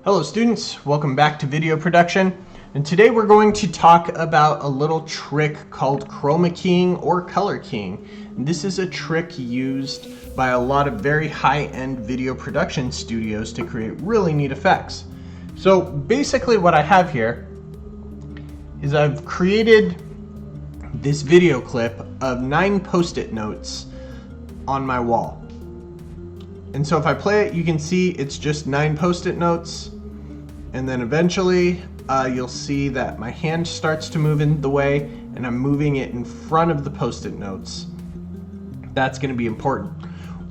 Hello students, welcome back to video production, and today we're going to talk about a little trick called chroma keying or color keying. This is a trick used by a lot of very high-end video production studios to create really neat effects. So basically what I have here is I've created this video clip of 9 post-it notes on my wall. And so if I play it, you can see it's just 9 post-it notes. And then eventually you'll see that my hand starts to move in the way and I'm moving it in front of the post-it notes. That's going to be important.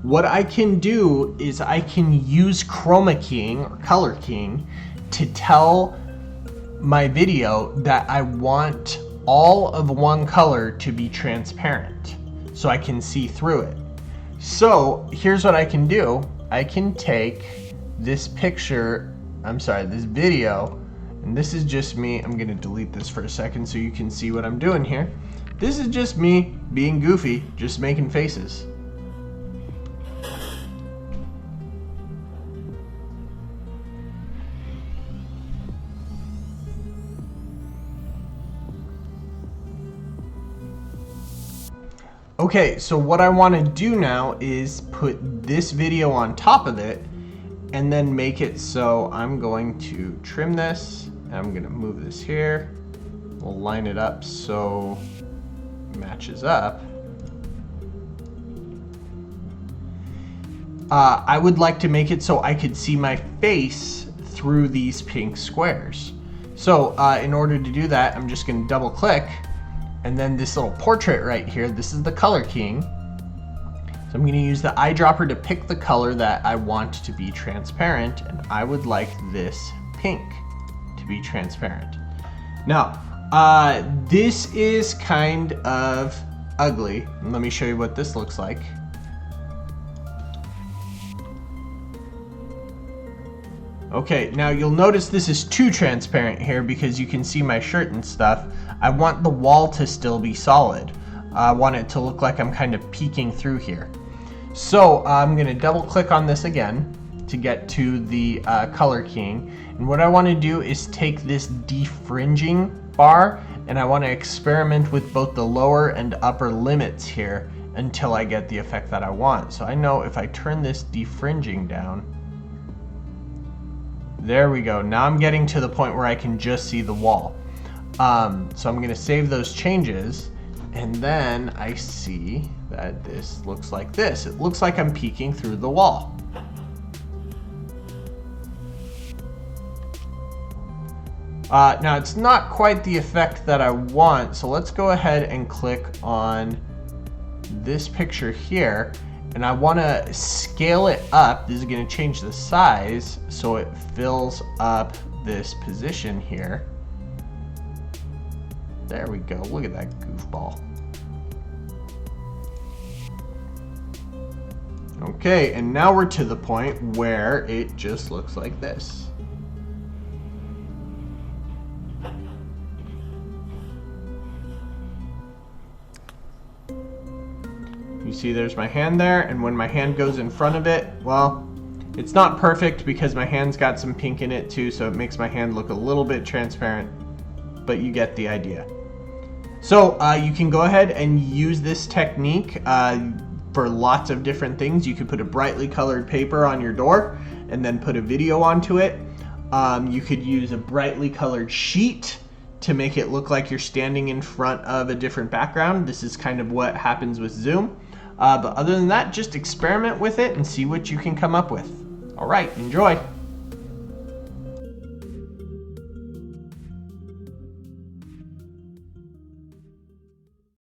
What I can do is I can use chroma keying or color keying to tell my video that I want all of one color to be transparent so I can see through it. So here's what I can do. I can take this this video, and this is just me. I'm gonna delete this for a second so you can see what I'm doing here. This is just me being goofy, just making faces. Okay, so what I want to do now is put this video on top of it and then make it so I'm going to trim this and I'm going to move this here. We'll line it up so it matches up. I would like to make it so I could see my face through these pink squares. So in order to do that, I'm just going to double click. And then this little portrait right here, this is the color keying. So I'm going to use the eyedropper to pick the color that I want to be transparent, and I would like this pink to be transparent. Now, this is kind of ugly. Let me show you what this looks like. Okay, now you'll notice this is too transparent here because you can see my shirt and stuff. I want the wall to still be solid. I want it to look like I'm kind of peeking through here. So I'm going to double click on this again to get to the color keying. And what I want to do is take this defringing bar and I want to experiment with both the lower and upper limits here until I get the effect that I want. So I know if I turn this defringing down, there we go. Now I'm getting to the point where I can just see the wall. So I'm going to save those changes, and then I see that this looks like this. It looks like I'm peeking through the wall. Now it's not quite the effect that I want, so let's go ahead and click on this picture here. And I want to scale it up. This is going to change the size so it fills up this position here. There we go. Look at that goofball. Okay, and now we're to the point where it just looks like this. You see there's my hand there, and when my hand goes in front of it, well, it's not perfect because my hand's got some pink in it too, so it makes my hand look a little bit transparent, but you get the idea. So you can go ahead and use this technique for lots of different things. You could put a brightly colored paper on your door and then put a video onto it. You could use a brightly colored sheet to make it look like you're standing in front of a different background. This is kind of what happens with Zoom. But other than that, just experiment with it and see what you can come up with. All right, enjoy.